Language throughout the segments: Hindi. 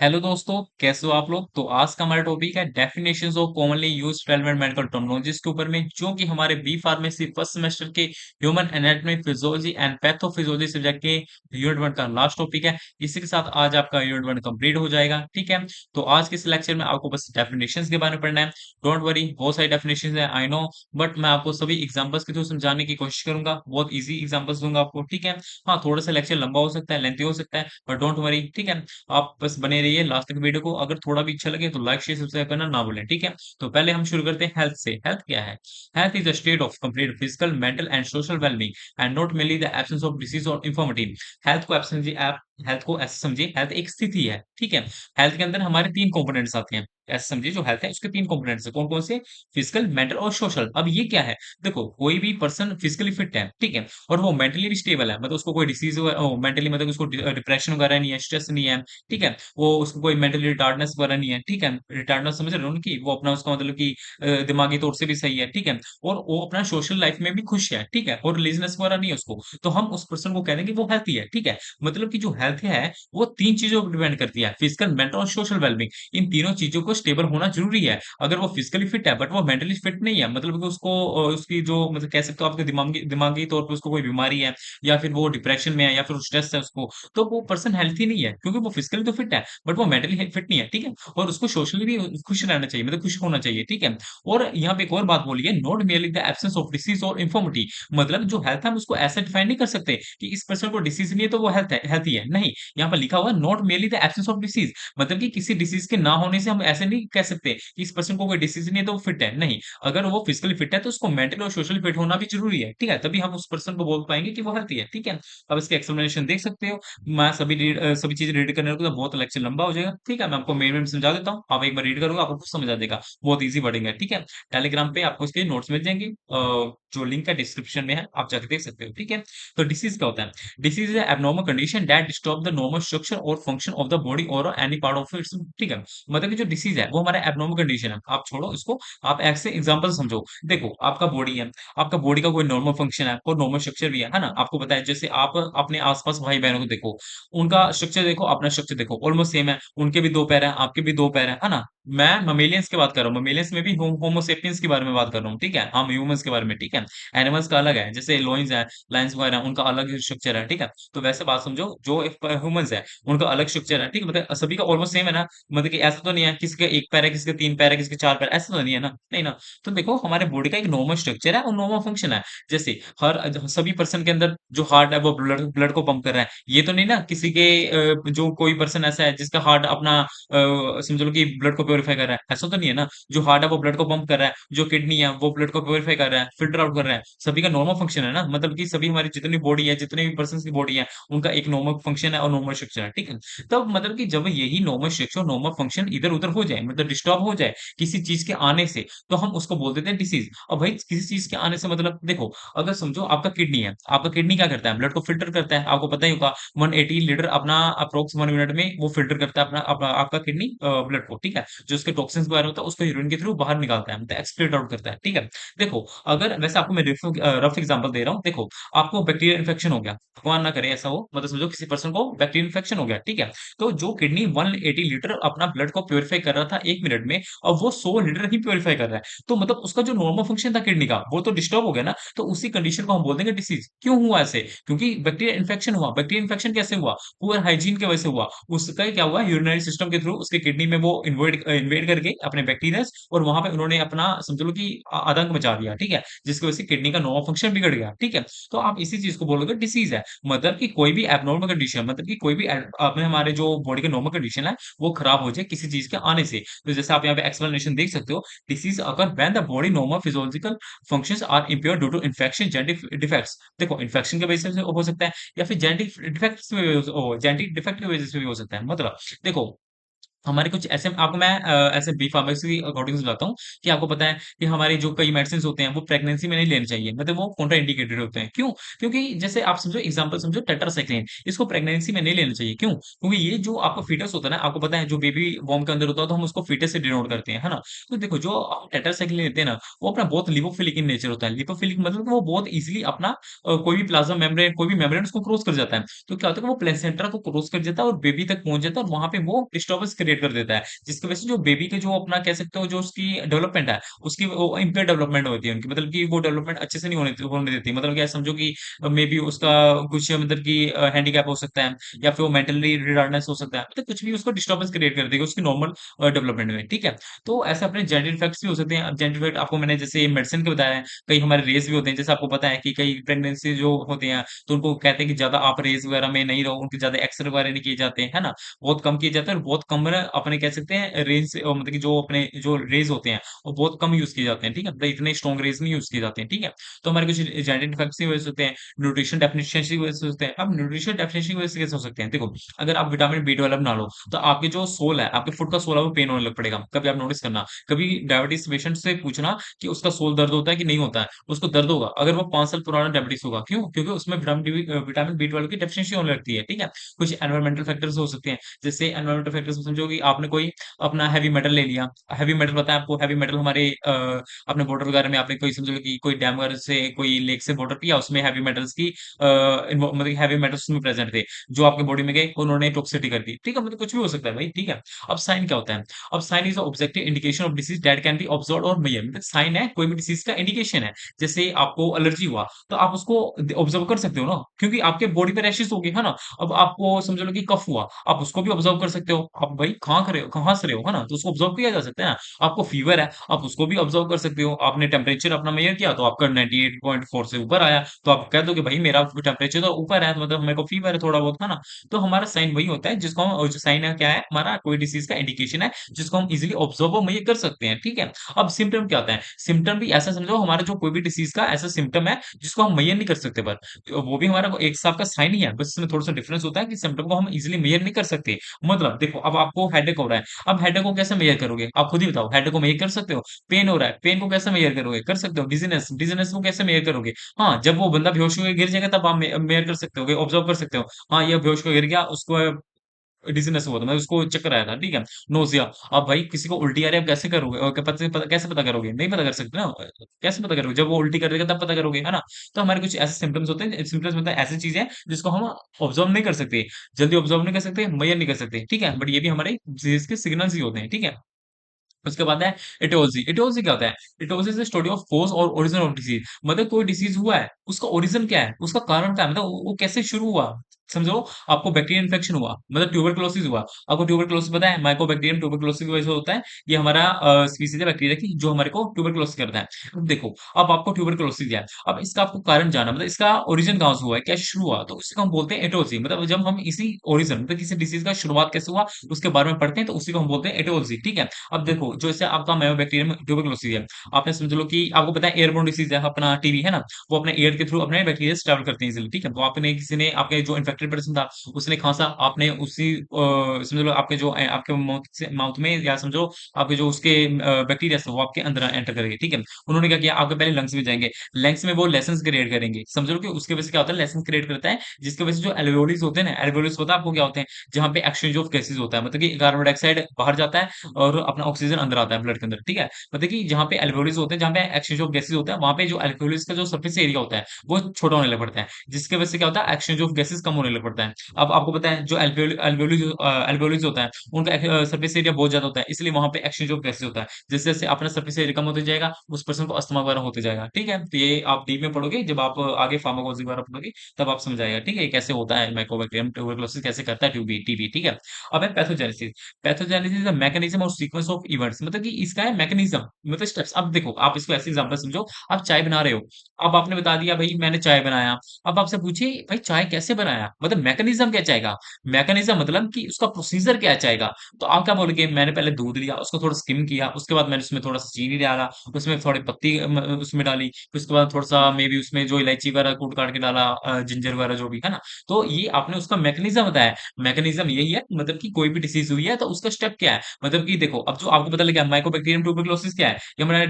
हेलो दोस्तों, कैसे हो आप लोग। तो आज का हमारा टॉपिक है definitions of commonly used relevant medical terminologies के ऊपर में, जो कि हमारे बी फार्मेसी फर्स्ट सेमेस्टर के human anatomy physiology and pathophysiology subject के यूनिट वन का लास्ट टॉपिक है। इसी के साथ आज आपका यूनिट वन कंप्लीट हो जाएगा। ठीक है, तो आज के इस लेक्चर में आपको बस डेफिनेशंस के बारे में पढ़ना है। डोंट वरी, बहुत सारी डेफिनेशंस है आई नो, बट मैं आपको सभी एग्जांपल्स के थ्रू समझाने की कोशिश करूंगा। बहुत इजी एग्जांपल्स दूंगा आपको। ठीक है, हाँ थोड़ा सा लेक्चर लंबा हो सकता है, लेंथी हो सकता है, बट डोंट वरी। ठीक है, आप बस बने रहिए लास्ट तक वीडियो को। अगर थोड़ा भी अच्छा लगे तो लाइक शेयर सब्सक्राइब करना ना भूलें। ठीक है, तो पहले हम शुरू करते हैं हेल्थ से। हेल्थ क्या है? Health is a state of complete physical mental and social wellbeing and not mainly the absence of disease और इंफॉर्मिटी। हेल्थ को एब्सेंस आप हेल्थ को ऐसे समझिए, हेल्थ एक स्थिति है। ठीक है, हेल्थ के अंदर हमारे तीन कंपोनेंट्स आते हैं। ऐसे समझिए, जो हेल्थ है उसके तीन कंपोनेंट्स है। कौन कौन से? फिजिकल, मेंटल और सोशल। अब ये क्या है? देखो, कोई भी पर्सन फिजिकली फिट है, ठीक है, और वो मेंटली भी स्टेबल है, मतलब उसको कोई डिसीज, मेंटली मतलब उसको डिप्रेशन वगैरह नहीं है, स्ट्रेस नहीं है। ठीक है, वो उसको कोई मेंटली रिटार्डनेस वगैरह नहीं है। ठीक है, रिटार्डनेस समझ रहे हो उनकी, वो अपना उसका मतलब कि दिमागी तौर से भी सही है। ठीक है, और वो अपना सोशल लाइफ में भी खुश है। ठीक है, और लेजीनेस वगैरह नहीं है उसको, तो हम उस पर्सन को कह देंगे वो हेल्थी है। ठीक है, मतलब कि जो हेल्थ है वो तीन चीजों पर डिपेंड करती है, फिजिकल, मेंटल और सोशल वेलबींग। इन तीनों चीजों को स्टेबल होना जरूरी है। अगर वो फिजिकली फिट है बट वो मेंटली फिट नहीं है, मतलब कि उसको उसकी जो मतलब कह सकते हो आपके दिमागी दिमागी तौर पर उसको कोई बीमारी है, या फिर वो डिप्रेशन में है, या फिर स्ट्रेस है उसको, तो वो पर्सन हेल्थी नहीं है, क्योंकि वो फिजिकली तो फिट है बट वो मेंटली फिट नहीं है। ठीक है, और उसको सोशली भी खुश रहना चाहिए, मतलब खुश होना चाहिए। ठीक है, और यहाँ पे एक और बात बोली है, not merely the absence of disease और इन्फॉर्मिटी। मतलब जो हेल्थ है हम उसको ऐसे डिफाइन नहीं कर सकते कि इस पर्सन को डिसीज नहीं है तो वो हेल्थी है, नहीं। यहाँ पर लिखा हुआ है not merely the absence of disease, मतलब कि किसी डिसीज के ना होने से हम ऐसे नहीं कह सकते कि इस पर्सन को कोई डिसीज नहीं है तो वो फिट है, नहीं। अगर वो फिजिकली फिट है तो उसको मेंटली और सोशली फिट होना भी जरूरी है। ठीक है, तभी हम उस पर्सन को बोल पाएंगे कि वो हेल्थी है। ठीक है, अब इसके एक्सप्लेनेशन देख सकते हो। मैं सभी चीज़ें रीड करने लगूँ तो बहुत लेक्चर लंबा हो जाएगा। ठीक है, मैं आपको मेन-मेन समझा देता हूँ। आप एक बार रीड करोगे आपको खुद समझ आ जाएगा। बहुत ईज़ी वर्डिंग है। ठीक है, टेलीग्राम पे आपको इसके नोट्स मिल जाएँगे। जो लिंक है डिस्क्रिप्शन में है, आप जाके देख सकते हो। ठीक है, तो डिसीज़ क्या होता है? Disease is a abnormal condition that disturb the normal structure और फंक्शन ऑफ द बॉडी और एनी पार्ट ऑफ इट्स। ठीक है, मतलब कि जो डिसीज़ है वो हमारा एब्नॉर्मल कंडीशन है। आप छोड़ो इसको, आप ऐसे एग्जांपल समझो। देखो, आपका बॉडी है, आपका बॉडी का कोई नॉर्मल फंक्शन है और नॉर्मल स्ट्रक्चर भी है ना? आपको पता है, जैसे आप अपने आस-पास भाई-बहनों को देखो, उनका स्ट्रक्चर देखो, अपना स्ट्रक्चर देखो, ऑलमोस्ट सेम है। उनके भी 2 पैर हैं, आपके भी 2 पैर हैं, है ना? मैं ममेलियंस की बात कर रहा हूँ, ममेलियंस में भी होमो सेपियंस के बारे में बात कर रहा हूँ, ठीक है? हम ह्यूमन्स के बारे में, ठीक है? एनिमल्स का अलग है, जैसे लॉयंस हैं, लायंस वगैरह उनका अलग स्ट्रक्चर है, ठीक है? तो वैसे बात समझो, जो एक ह्यूमन्स है, उनका अलग स्ट्रक्चर है, ठीक है? मतलब सभी का ऑलमोस्ट सेम है ना? मतलब कि ऐसा तो नहीं है किसी का 1 पैर है, किसी का 3 पैर है, किसी के 4 पैर, ऐसा तो नहीं है ना? नहीं ना? तो देखो, हमारे बॉडी का एक नॉर्मल स्ट्रक्चर है और नॉर्मल फंक्शन है। जैसे सभी पर्सन के अंदर जो हार्ट है वो ब्लड ब्लड को पंप कर रहा है। ये तो नहीं ना किसी के जो कोई पर्सन ऐसा है जिसका हार्ट अपना समझ लो कि ब्लड को प्यूरिफाई कर रहा है, ऐसा तो नहीं है ना। जो हार्ट है वो ब्लड को पंप कर रहा है, जो किडनी है वो ब्लड को प्यूरिफाई कर रहा है, फिल्टर आउट कर रहा है। सभी का नॉर्मल फंक्शन है ना, मतलब कि सभी हमारी जितनी बॉडी है, जितने भी पर्सन की बॉडी है, उनका एक नॉर्मल फंक्शन है और नॉर्मल स्ट्रक्चर है। ठीक है, तब मतलब कि जब यही नॉर्मल स्ट्रक्चर नॉर्मल फंक्शन इधर उधर हो जाए, मतलब डिस्टर्ब हो जाए किसी चीज के आने से, तो हम उसको बोल देते हैं डिसीज। और भाई किसी चीज के आने से मतलब देखो, अगर समझो आपका किडनी है, आपका किडनी क्या करता है? ब्लड को फिल्टर करता है, आपको पता ही होगा। 180 लीटर अपना अप्रोक्स 1 मिनट में वो फिल्टर करता है आपका किडनी ब्लड को। ठीक है, जो उसके टॉक्सिन्स वगैरह होता है उसको यूरिन के थ्रू बाहर निकालता है, मतलब एक्सक्रीट आउट करता है। ठीक है, देखो, अगर वैसे आपको मैं रफ एग्जांपल दे रहा हूँ। देखो, आपको बैक्टीरियल इन्फेक्शन हो गया, भगवान ना करे ऐसा हो, मतलब समझो किसी पर्सन को बैक्टीरियल इन्फेक्शन हो गया। ठीक है, तो जो किडनी 180 लीटर अपना ब्लड को प्यूरिफाई कर रहा था 1 मिनट में, अब वो 100 लीटर ही प्यूरिफाई कर रहा है। तो मतलब उसका जो नॉर्मल फंक्शन था किडनी का, वो तो डिस्टर्ब हो गया ना। तो उसी कंडीशन को हम बोल देंगे डिसीज। क्यों हुआ ऐसे? क्योंकि बैक्टीरियल इन्फेक्शन हुआ। बैक्टीरियल इन्फेक्शन कैसे हुआ? पुअर हाइजीन की वजह से हुआ। उसका क्या हुआ, यूरिनरी सिस्टम के थ्रू उसके किडनी में वो इन्वेड करके अपने बैक्टीरियाज, और वहां पे उन्होंने अपना समझ लो कि आतंक मचा दिया। ठीक है, जिसकी वजह से किडनी का नॉर्मल फंक्शन बिगड़ गया। ठीक है, तो आप इसी चीज को बोलोगे डिसीज है। मतलब कि कोई भी एबनॉर्मल कंडीशन, मतलब कि कोई भी अपने हमारे जो बॉडी का नॉर्मल कंडीशन है वो खराब हो जाए किसी चीज के आने से, तो जैसे आप यहाँ पे एक्सप्लेनेशन देख सकते हो, डिसीज अगर when the body normal physiological functions are impaired due to infection, genetic defects. देखो, इन्फेक्शन की वजह से हो सकता है, या फिर जेनेटिक डिफेक्ट की वजह से भी हो सकता है। मतलब देखो, हमारे कुछ ऐसे आपको मैं ऐसे बी फार्मेसी अकॉर्डिंग बताता हूँ कि आपको पता है कि हमारे जो कई मेडिसिन्स होते हैं वो प्रेगनेंसी में नहीं लेने चाहिए। मतलब वो कॉन्ट्रा इंडिकेटेड होते हैं। क्यों? क्योंकि जैसे आप समझो एग्ज़ाम्पल समझो टेट्रासाइक्लिन इसको प्रेगनेंसी में नहीं लेना चाहिए। क्यों? क्योंकि ये जो आपका फीटस होता है ना, आपको पता है जो बेबी वॉर्म के अंदर होता है तो हम उसको फीटस से डिनोट करते हैं, है ना? तो देखो जो हम टेट्रासाइक्लिन लेते हैं ना, वो अपना बहुत लिपोफिलिक इन नेचर होता है। लिपोफिलिक मतलब कि वो बहुत ईज़िली अपना कोई भी प्लाज़्मा मेम्ब्रेन कोई भी मेम्ब्रेन उसको क्रॉस कर जाता है। तो क्या होता है कि वो प्लेसेंटा को क्रॉस कर जाता है और बेबी तक पहुँच जाता है और वहाँ पे वो डिस्टर्बेंस क्रिएट कर देता है। जिसकी वजह से जो बेबी के जो अपना कह सकते हो जो उसकी डेवलपमेंट है, उसकी वो इम्पेयर डेवलपमेंट होती है उनकी मतलब कि वो डेवलपमेंट अच्छे से नहीं होने देती। मतलब कि ऐसा समझो कि मेबी उसका कुछ मतलब कि हैंडीकैप हो सकता है या फिर वो मेंटली रिटार्डनेस हो सकता है। मतलब कुछ भी उसको डिस्टर्बेंस क्रिएट कर देगा उसकी नॉर्मल डेवलपमेंट में, ठीक है? तो ऐसे अपने जेनेटिक इफेक्ट्स भी हो सकते हैं। अब जेनेटिक इफेक्ट आपको मैंने जैसे मेडिसिन के बताया है, कई हमारे रेस भी होते हैं। जैसे आपको पता है कि कई प्रेगनेंसी जो होते हैं, तो उनको कहते हैं कि ज़्यादा आप रेस वगैरह में नहीं रहो, उनके ज़्यादा एक्स-रे वगैरह नहीं किए जाते हैं, है ना? बहुत कम किए जाते हैं और बहुत कम ना अपने कह सकते हैं रेंज से मतलब कि जो अपने जो रेज़ होते हैं, वो बहुत कम यूज़ किए जाते हैं, ठीक है? मतलब इतने स्ट्रॉन्ग रेज़ नहीं यूज़ किए जाते हैं, ठीक है? तो हमारे कुछ जेनेटिक डिफेक्ट्स की वजह से होते हैं, न्यूट्रिशन डेफिशिएंसी की वजह से होते हैं। अब न्यूट्रिशन डेफिशिएंसी की वजह से कैसे हो सकते हैं? देखो, अगर आप विटामिन बी12 ना लो, तो आपके जो सोल है, आपके फुट का सोल है, वो पेन होने लग पड़ेगा। कभी आप नोटिस करना, कभी डायबिटीज़ पेशेंट से पूछना कि उसका सोल दर्द होता है कि नहीं होता है? उसको दर्द होगा, अगर वो 5 साल पुराना डायबिटीज़ होगा। क्यों? क्योंकि उसमें विटामिन बी12 की डेफिशिएंसी होने लगती है, ठीक है? कुछ एनवायरमेंटल फैक्टर्स हो सकते हैं, जैसे एनवायरमेंटल फैक्टर्स में समझो कि आपने कोई अपना हेवी मेटल ले लिया। हेवी मेटल पता है आपको हेवी मेटल हमारे अपने बॉर्डर वगैरह में आपने कोई समझ लो कि कोई डैम वगैरह से कोई लेक से वाटर पिया उसमें हेवी मेटल्स की मतलब हेवी मेटल्स उसमें प्रेजेंट थे, जो आपके बॉडी में गए उन्होंने टॉक्सिसिटी कर दी। ठीक है? मतलब कुछ भी हो सकता है भाई, ठीक है? अब साइन क्या होता है? अब sign is a objective indication of disease that can be observed और मेजर्ड मतलब साइन है कोई भी डिसीज़ का इंडिकेशन है। जैसे आपको एलर्जी हुआ, तो आप उसको ऑब्जर्व कर सकते हो ना, क्योंकि आपके बॉडी पे रैशेज़ होंगे, है ना? अब आपको समझ लो कि कफ हुआ, आप उसको भी ऑब्जर्व कर सकते हो। आप भाई खाँक रहे हो हँस रहे हो, है ना? तो उसको ऑब्जर्व किया जा सकता है ना। आपको फीवर है, आप उसको भी ऑब्जर्व कर सकते हो। आपने टेम्परेचर अपना मेजर किया तो आपका 98.4 से ऊपर आया, तो आप कह दो कि भाई मेरा टेम्परेचर तो ऊपर है, तो मतलब मेरे को फीवर है थोड़ा बहुत, है ना? तो हमारा साइन वही होता है जिसको हम जो साइन है क्या है हमारा कोई डिसीज़ का इंडिकेशन है, जिसको हम इज़िली ऑब्जर्व और मेजर कर सकते हैं, ठीक है? अब सिम्पटम क्या होता है? सिम्पटम भी ऐसा समझो हमारा जो कोई भी डिसीज़ का ऐसा सिम्पटम है, जिसको हम मेजर नहीं कर सकते पर वो भी हमारा एक हिसाब का साइन ही है, बस इसमें थोड़ा-सा डिफरेंस होता है कि सिम्पटम को हम इज़िली मेजर नहीं कर सकते। मतलब देखो अब आपको हेडेक हो रहा है, अब हेडेक को कैसे मेजर करोगे? आप खुद ही बताओ, हेडेक को मेजर कर सकते हो? पेन हो रहा है, पेन को कैसे मेजर करोगे? कर सकते हो। डिज़ीनेस, डिज़ीनेस को कैसे मेजर करोगे? हाँ, जब वो बंदा बेहोश होके गिर जाएगा तब आप मेजर कर सकते हो, ऑब्जर्व कर सकते हो। हाँ, ये बेहोश होके गिर गया, उसको डिज़ीनेस हुआ था, मतलब उसको चक्कर आया था, ठीक है? नोज़िया, अब भाई किसी को उल्टी आ रही है, अब कैसे करोगे? कैसे पता करोगे? नहीं पता कर सकते ना। कैसे पता करोगे? जब वो उल्टी कर देगा तब पता करोगे, है ना? तो हमारे कुछ ऐसे सिम्पटम्स होते हैं, सिम्पटम्स मतलब ऐसी चीज़ें हैं जिसको हम ऑब्ज़र्व नहीं कर सकते, जल्दी ऑब्ज़र्व नहीं कर सकते, मेजर नहीं कर सकते, ठीक है? बट ये भी हमारे डिसीज़ के सिग्नल्स ही होते हैं, ठीक है? उसके बाद है एटियोलॉजी। एटियोलॉजी क्या होता है? Aetiology is the study of cause और ओरिजिन ऑफ डिसीज़ मतलब कोई डिसीज़ हुआ है, उसका ओरिजिन क्या है? उसका कारण क्या है? मतलब वो कैसे शुरू हुआ? समझो आपको बैक्टीरियल इन्फेक्शन हुआ, मतलब ट्यूबरकुलोसिस हुआ। आपको ट्यूबरकुलोसिस पता है? माइकोबैक्टीरियम ट्यूबरकुलोसिस की वजह से होता है। ये हमारा स्पीशीज़ है बैक्टीरिया की जो हमारे को ट्यूबरकुलोसिस करता है। अब देखो, अब आपको ट्यूबरकुलोसिस है, अब इसका आपको कारण जानना मतलब इसका ओरिजिन कहाँ से हुआ है? कैसे शुरू हुआ? तो उसको हम बोलते हैं एटियोलॉजी मतलब जब हम इसी ओरिजिन मतलब किसी डिसीज़ का शुरुआत कैसे हुआ, उसके बारे में पढ़ते हैं तो उसी को हम बोलते हैं एटियोलॉजी, ठीक है? अब देखो, जो जैसे आपका माइकोबैक्टीरियम ट्यूबरकुलोसिस है, आपने समझ लो कि आपको पता है एयरबोर्न डिसीज़ है अपना टीबी, है ना? वो अपने एयर के थ्रू अपने बैक्टीरिया ट्रैवल करते हैं इज़िली, ठीक है? तो आपने किसी ने आपके जो इन्फेक्टेड पर्सन था, उसने खाँसा, आपने उसी समझ लो आपके जो आपके माउथ में या समझो आपके जो उसके बैक्टीरियाज़ थे, वो आपके अंदर एंटर करेंगे, ठीक है? उन्होंने क्या किया, आपके पहले लंग्स में जाएँगे, लंग्स में वो लेसन्स क्रिएट करेंगे। समझ लो कि उसकी वजह से क्या होता है, लेसन्स क्रिएट करता है, जिसकी वजह से जो एल्वेओलिस होते हैं ना, एल्वेओलिस पता है आपको क्या होते हैं? जहाँ पे एक्सचेंज ऑफ गैसेज़ होता है, मतलब कि कार्बन डाइऑक्साइड बाहर जाता है और अपना ऑक्सीजन अंदर आता है ब्लड के अंदर, ठीक है? मतलब कि जहाँ पे एल्वेओलिस होते हैं, जहाँ पे एक्सचेंज ऑफ गैसेज़ होता है, वहाँ पे जो एल्वेओलिस का जो सरफेस एरिया होता है, वो छोटा होने लग पड़ता है, जिसकी वजह से क्या होता है, एक्सचेंज ऑफ गैसेज़ कम होने लग पड़ता है। अब आपको पता है, जो एल्वेओलिस होता है, उनका सरफेस एरिया बहुत ज़्यादा होता है, इसलिए वहाँ पे एक्सचेंज ऑफ गैसेज़ होता है। जैसे-जैसे अपना सरफेस एरिया कम होते जाएगा, उस पर्सन को अस्थमा वगैरह होते जाएगा, ठीक है? तो ये आप डीप में पढ़ोगे, जब आप आगे फार्माकोलॉजी वगैरह पढ़ोगे, तब आप समझ आएगा, ठीक है? ये कैसे होता है माइकोबैक्टीरियम ट्यूबरकुलोसिस कैसे करता है टीबी, ठीक है? अब है pathogenesis. Pathogenesis is a mechanism और सीक्वेंस ऑफ इवेंट्स मतलब कि इसका है मैकेनिज्म मतलब स्टेप्स। अब देखो आप इसको ऐसे एग्जांपल समझो, आप चाय बना रहे हो, अब आपने बता दिया भाई मैंने चाय बनाया, अब आपसे पूछिए भाई चाय कैसे बनाया? मतलब मैकेनिज्म क्या चाहेगा? मैकेनिज्म मतलब कि उसका प्रोसीजर क्या चाहेगा? तो आप क्या बोलोगे, मैंने पहले दूध लिया, उसको थोड़ा स्किम किया, उसके बाद मैंने उसमें थोड़ा-सा चीनी डाला, उसमें थोड़ी पत्ती उसमें डाली, फिर उसके बाद थोड़ा-सा मे बी उसमें जो इलायची वगैरह कूट-काट के डाला, जिंजर वगैरह जो भी, है ना? तो ये आपने उसका मैकेनिज्म बताया। मैकेनिज्म यही है, मतलब कि कोई भी डिसीज़ हुई है तो उसका स्टेप क्या है? मतलब कि देखो, अब जो आपको पता लग गया माइकोबैक्टीरियम ट्यूबरकुलोसिस क्या है? ये हमारा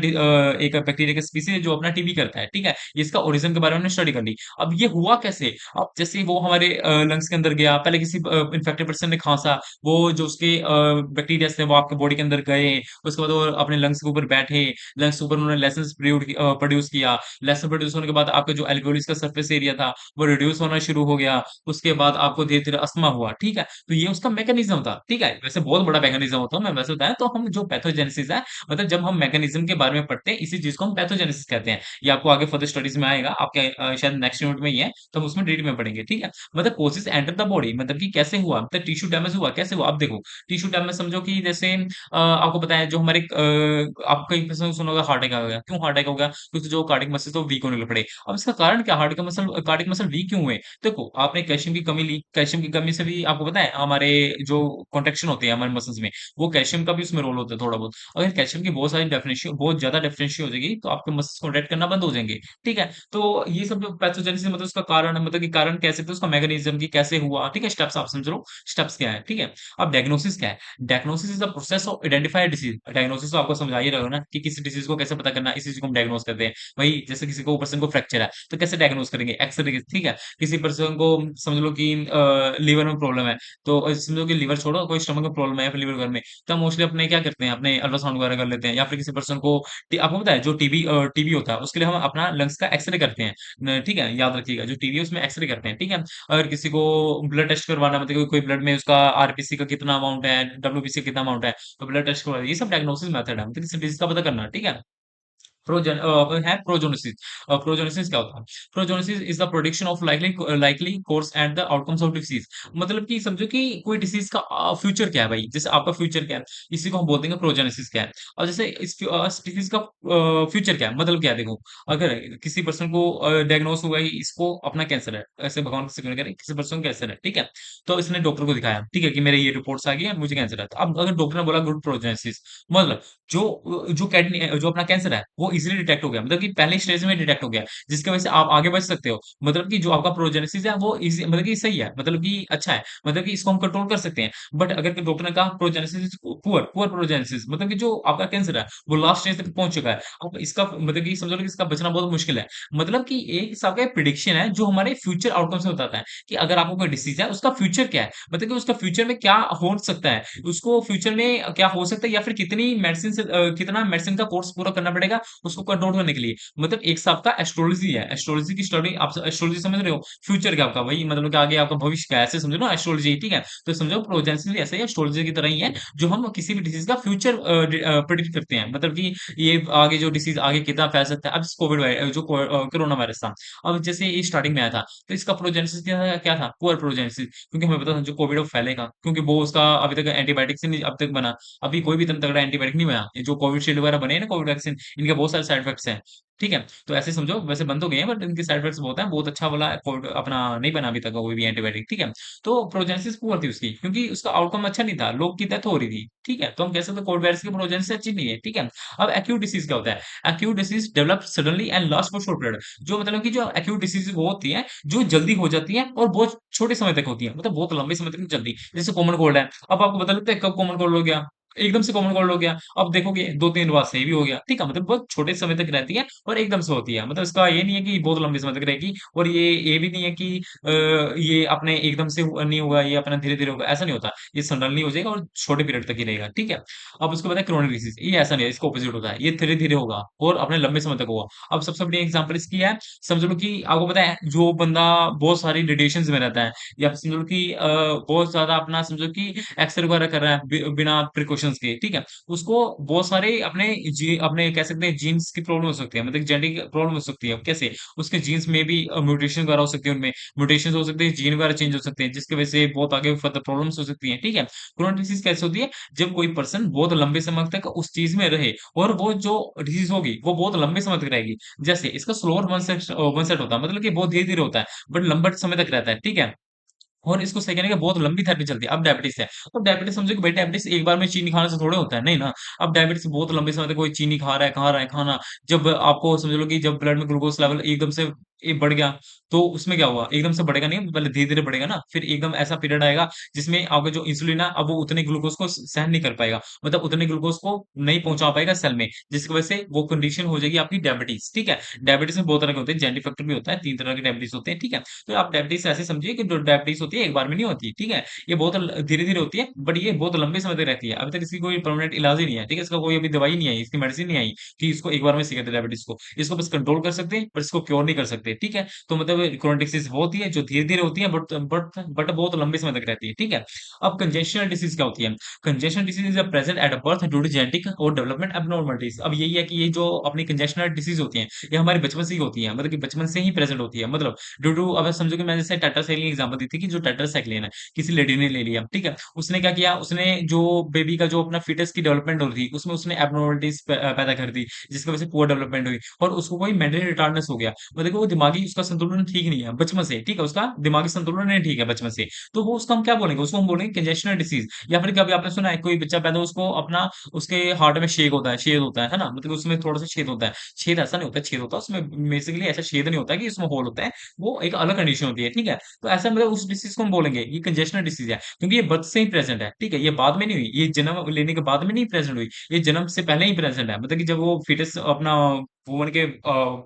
एक बैक्टीरिया का स्पीशीज़ है जो अपना टीबी करता है, ठीक है? इसका ओरिजिन के बारे में हमने स्टडी कर ली। अब ये हुआ कैसे? अब जैसे वो हमारे लंग्स के अंदर गया, पहले किसी इन्फेक्टेड पर्सन ने खाँसा, वो जो उसके बैक्टीरियाज़ थे वो आपके बॉडी के अंदर गए, उसके बाद वो अपने लंग्स के ऊपर बैठे, लंग्स के ऊपर उन्होंने लेसेंस प्रोड्यूस किया। लेसन प्रोड्यूस होने के बाद आपका जो एल्वेओलिस का सरफेस एरिया था, वो रिड्यूस होना शुरू हो गया। उसके बाद आपको धीरे-धीरे अस्थमा हुआ, ठीक है? तो ये उसका मैकेनिज़्म था, ठीक है? वैसे बहुत बड़ा मैकेनिज़्म होता है, मैं वैसे बताया तो हम जो पैथोजेनेसिस है, मतलब जब हम मैकेनिज़्म के बारे में पढ़ते हैं, इसी चीज़ को हम पैथोजेनेसिस कहते हैं। ये आपको आगे फर्दर स्टडीज़ में आएगा, आपके शायद नेक्स्ट यूनिट में ही है, तो हम उसमें डिटेल में पढ़ेंगे, ठीक है? मतलब कोशिश एंटर द बॉडी, मतलब कि कैसे हुआ? मतलब टिश्यू डैमेज हुआ, कैसे हुआ? अब देखो, टिश्यू डैमेज समझो कि जैसे आपको पता है जो हमारे आपको कहीं पे सुना होगा हार्ट अटैक आ गया। क्यों हार्ट अटैक हो गया? क्योंकि जो कार्डियक मसल्स है वो वीक होने लग पड़े। अब इसका कारण क्या? कार्डियक मसल वीक क्यों हुए? देखो, आपने कैल्शियम की कमी ली, कैल्शियम की कमी से भी आपको पता है हमारे जो कॉन्ट्रैक्शन होते हैं हमारे मसल्स में, वो कैल्शियम का भी उसमें रोल होता है थोड़ा बहुत। अगर कैल्शियम की बहुत ज़्यादा डेफिशिएंसी हो जाएगी, तो आपके मसल्स कॉन्ट्रैक्ट करना बंद हो जाएँगे, ठीक है? तो ये सब जो पैथोजेनेसिस मतलब उसका कारण है, मतलब कि कारण कह सकते हो उसका मैकेनिज़्म कि कैसे हुआ, ठीक है? स्टेप्स आप समझ लो, स्टेप्स क्या है, ठीक है? अब डायग्नोसिस क्या है? Diagnosis is the process of identify disease. Diagnosis तो आपको समझ आ ही रहा होगा ना कि किसी डिसीज़ को कैसे पता करना है, इस चीज़ को हम डायग्नोज़ करते हैं। वही जैसे किसी को पर्सन को फ्रैक्चर है, तो कैसे डायग्नोज़ करेंगे? एक्स-रे के ठीक है? किसी पर्सन को समझ लो कि लीवर में प्रॉब्लम है, तो समझो कि लीवर छोड़ो कोई स्टमक में प्रॉब्लम है या फिर लीवर में, तो हम मोस्टली अपने क्या करते हैं, अपने अल्ट्रासाउंड वगैरह कर लेते हैं या फिर किसी पर्सन को आपको पता है जो टीबी होता है, उसके लिए हम अपना लंग्स का एक्स-रे करते हैं। ठीक है? याद रखिएगा जो टीबी है उसमें एक्स-रे करते हैं, ठीक है? अगर किसी को ब्लड टेस्ट करवाना है, मतलब कोई ब्लड में उसका आरबीसी का कितना अमाउंट है, डब्ल्यूबीसी का कितना अमाउंट है, तो ब्लड टेस्ट करवा ये सब डायग्नोसिस मेथड है, मतलब किसी डिजीज़ का पता करना, ठीक है? प्रोजेनेसिस। प्रोजेनेसिस क्या होता है? Prognosis is the prediction of likely course and the outcomes of disease. मतलब कि समझो कि कोई डिसीज़ का फ्यूचर क्या है भाई? जैसे आपका फ्यूचर क्या है? इसी को हम बोल देंगे प्रोजेनेसिस क्या है? और जैसे इस डिसीज़ का फ्यूचर क्या है? मतलब क्या है देखो, अगर किसी पर्सन को डायग्नोस हुआ है कि इसको अपना कैंसर है, ऐसे भगवान किसी को नहीं करे, किसी पर्सन को कैंसर है, ठीक है? तो इसने डॉक्टर को दिखाया, ठीक है, कि मेरे ये रिपोर्ट्स आ गई है, मुझे कैंसर है। तो अब अगर डॉक्टर ने बोला गुड प्रोजेनेसिस, मतलब जो अपना कैंसर है, वो ईज़िली डिटेक्ट हो गया, मतलब कि पहले स्टेज में डिटेक्ट हो गया, जिसकी वजह से आप आगे बढ़ सकते हो। मतलब कि जो आपका प्रोजेनेसिस है, वो ईज़ी मतलब कि सही है, मतलब कि अच्छा है, मतलब कि इसको हम कंट्रोल कर सकते हैं। बट अगर डॉक्टर ने कहा प्रोजेनेसिस इज़ पुअर प्रोजेनेसिस, मतलब कि जो आपका कैंसर है, वो लास्ट स्टेज तक पहुँच चुका है। अब इसका मतलब कि समझ लो कि इसका बचना बहुत मुश्किल है। मतलब कि एक हिसाब का प्रेडिक्शन है, जो हमारे फ्यूचर आउटकम से बताता है, कि अगर आपको कोई डिसीज़ है, उसका फ्यूचर क्या है? मतलब कि उसका फ्यूचर में क्या हो सकता है? उसको फ्यूचर में क्या हो सकता है या फिर कितना मेडिसिन का कोर्स पूरा करना पड़ेगा उसको कंट्रोल करने के लिए। मतलब एक हिसाब का एस्ट्रोलॉजी है। एस्ट्रोलॉजी की स्टडी आप एस्ट्रोलॉजी समझ रहे हो? फ्यूचर क्या आपका वही मतलब कि आगे आपका भविष्य क्या है ऐसे समझो ना एस्ट्रोलॉजी, ठीक है? तो समझो प्रोजेंसिस भी ऐसे ही एस्ट्रोलॉजी की तरह ही है, जो हम किसी भी डिसीज़ का फ्यूचर प्रेडिक्ट करते हैं। मतलब कि ये आगे जो डिसीज़ आगे कितना फैल सकता है। अब कोरोना वायरस था। अब जैसे ये स्टार्टिंग में आया था, तो इसका प्रोजेनेसिस क्या था? पुअर प्रोजेनेसिस, क्योंकि हमें पता था जो कोविड अब फैलेगा, क्योंकि वो उसका अभी तक एंटीबायोटिक से नहीं अब तक बना। अभी कोई भी इतना तगड़ा एंटीबायोटिक नहीं बना। ये जो कोविशील्ड वगैरह बने हैं ना कोविड वैक्सीन, इनके बहुत सारे साइड इफेक्ट्स हैं। ठीक है? तो ऐसे समझो वैसे बन तो गए हैं बट इनके साइड इफेक्ट्स बहुत हैं। बहुत अच्छा वाला कोविड अपना नहीं बना अभी तक कोई भी एंटीबायोटिक, ठीक है? तो प्रोजेनेसिस पुअर थी उसकी क्योंकि उसका आउटकम अच्छा नहीं था। लोग की डेथ हो रही थी। ठीक है? तो हम कह सकते हैं कोविड वायरस की प्रोजेनेसिस अच्छी नहीं है। ठीक है? अब एक्यूट डिसीज़ क्या होता है? Acute disease develop suddenly and last for short period. जो मतलब कि जो एक्यूट डिसीज़ वो होती हैं, जो जल्दी हो जाती हैं और बहुत छोटे समय तक होती हैं। मतलब बहुत लंबे समय तक नहीं चलती। जैसे कॉमन कोल्ड है। अब आपको पता लगता है कब कॉमन कोल्ड हो गया? एकदम से कॉमन कोल्ड हो गया। अब देखोगे 2-3 दिन बाद सही भी हो गया। ठीक है? मतलब बहुत छोटे समय तक रहती है और एकदम से होती है। मतलब इसका ये नहीं है कि बहुत लंबे समय तक रहेगी और ये भी नहीं है कि ये अपने एकदम से नहीं होगा, ये अपना धीरे-धीरे होगा, ऐसा नहीं होता। ये सडनली हो जाएगा और छोटे पीरियड तक ही रहेगा। ठीक है? अब उसके बाद है क्रोनिक डिसीज़, ये ऐसा नहीं है, इसका अपोज़िट होता है। ये धीरे-धीरे होगा और अपने लंबे समय तक होगा। अब सबसे बड़ी एग्ज़ाम्पल इसकी है, समझ लो कि आपको पता है जो बंदा बहुत सारी रेडिएशंस में रहता है या फिर समझ लो कि बहुत ज़्यादा अपना समझो कि एक्स-रे वगैरह कर रहा है बिना प्रिकॉशंस के, ठीक है? उसको बहुत सारे अपने कह सकते हैं जीन्स की प्रॉब्लम हो सकती है, मतलब जेनेटिक प्रॉब्लम हो सकती है। अब कैसे? उसके जीन्स में भी म्यूटेशन वगैरह हो सकती है उनमें, म्यूटेशंस हो सकते हैं, जीन वगैरह चेंज हो सकते हैं, जिसकी वजह से बहुत आगे फर्दर प्रॉब्लम्स हो सकती हैं, ठीक है? क्रोनिक डिसीज़ कैसे होती है? जब कोई पर्सन बहुत लंबे समय तक उस चीज़ में रहे और वो जो डिसीज़ होगी, वो बहुत लंबे समय तक रहेगी। जैसे इसका स्लोअर वनसेट होता है, मतलब कि बहुत धीरे-धीरे होता है, बट लंबे समय तक रहता है, ठीक है? और इसको सही करने की बहुत लंबी थेरेपी चलती है। अब डायबिटीज़ है, अब डायबिटीज़ समझो कि भाई डायबिटीज़ एक बार में चीनी खाने से थोड़े होता है, नहीं ना। अब डायबिटीज़ बहुत लंबे समय तक कोई चीनी खा रहा है खाना, जब आपको समझ लो कि जब ब्लड में ग्लूकोज़ लेवल एकदम से बढ़ गया, तो उसमें क्या हुआ? एकदम से बढ़ेगा नहीं, पहले धीरे-धीरे बढ़ेगा ना, फिर एकदम ऐसा पीरियड आएगा जिसमें आपका जो इंसुलिन है, अब वो उतने ग्लूकोज़ को सहन नहीं कर पाएगा। मतलब उतने ग्लूकोज़ को नहीं पहुँचा पाएगा सेल में, जिसकी वजह से वो कंडीशन हो जाएगी आपकी डायबिटीज़, ठीक है? डायबिटीज़ में 2 तरह के होते हैं, जेनेटिक फैक्टर भी होता है, 3 तरह के डायबिटीज़ होते हैं, ठीक है? तो आप डायबिटीज़ ऐसे समझिए कि जो डायबिटीज़ होती है एक बार में नहीं होती, ठीक है? ये बहुत धीरे-धीरे होती है, बट ये बहुत लंबे समय तक रहती है। अभी तक इसकी कोई परमानेंट इलाज ही नहीं है, ठीक है? इसका कोई अभी दवाई नहीं आई, इसकी मेडिसिन नहीं आई कि इसको एक बार में सही कर दे डायबिटीज़ को। इसको बस कंट्रोल कर सकते हैं, पर इसको क्योर नहीं कर सकते, ठीक है? तो मतलब क्रोनिक डिसीज़ वो होती है जो धीरे-धीरे होती है बट बहुत लंबे समय तक रहती है, ठीक है? अब कंजेशनल डिसीज़ क्या होती है? Congenital disease is present at a birth due to genetic और डेवलपमेंट एब्नॉर्मलिटीज़। अब यही है कि ये जो अपनी कंजेशनल डिसीज़ होती हैं, ये हमारे बचपन से ही होती हैं, मतलब कि बचपन से ही प्रेजेंट होती है। मतलब ड्यू टू अब समझो कि मैं जैसे टेट्रासाइक्लिन की एग्ज़ाम्पल दी थी कि जो टेट्रासाइक्लिन है, किसी लेडी ने ले लिया, ठीक है? उसने क्या किया, उसने जो बेबी का जो अपना फीटस की डेवलपमेंट हो रही थी, उसमें उसने एब्नॉर्मलिटीज़ पैदा कर दी, जिसकी वजह से पुअर डेवलपमेंट हुई और उसको कोई मेंटली रिटार्डनेस हो गया। मतलब कि वो दिमागी उसका संतुलन ठीक नहीं है बचपन से, ठीक है? उसका दिमागी संतुलन नहीं ठीक है बचपन से। तो वो उसको हम क्या बोलेंगे? उसको हम बोलेंगे कंजेशनल डिसीज़ या फिर कभी आपने सुना है कोई बच्चा पैदा हुआ उसको अपना उसके हार्ट में छेद होता है ना? मतलब उसमें थोड़ा-सा छेद होता है। छेद ऐसा नहीं होता है, छेद होता है उसमें बेसिकली ऐसा छेद नहीं होता है कि उसमें होल होता है। वो एक अलग कंडीशन होती है, ठीक है? तो ऐसा मतलब उस डिसीज़ को हम बोलेंगे ये कंजेशनल डिसीज़ है, क्योंकि ये बर्थ से ही प्रेज़ेंट है, ठीक है? ये बाद में नहीं हुई, ये जन्म लेने के बाद में नहीं प्रेज़ेंट हुई, ये जन्म से पहले ही प्रेज़ेंट है। मतलब कि जब वो फीटस अपना वूमन के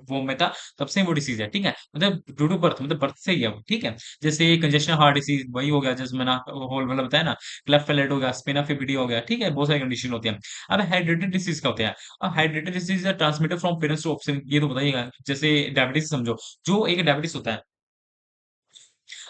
वोम में था, तब से वो डिसीज़ है, ठीक है? मतलब ड्यू टू बर्थ मतलब बर्थ से ही है वो, ठीक है? जैसे कंजेस्शन हार्ट डिसीज़ वही हो गया जैसे मैंने होल वाला बताया ना, क्लेफ्ट पैलेट हो गया, स्पिना एफिडी हो गया, ठीक है? बहुत सारी कंडीशन होती हैं। अब हेरिडिटरी डिसीज़ क्या होते हैं? अब hereditary disease are transmitted from parents to offspring ये तो बताइएगा। जैसे डायबिटीज़ समझो, जो एक डायबिटीज़ होता है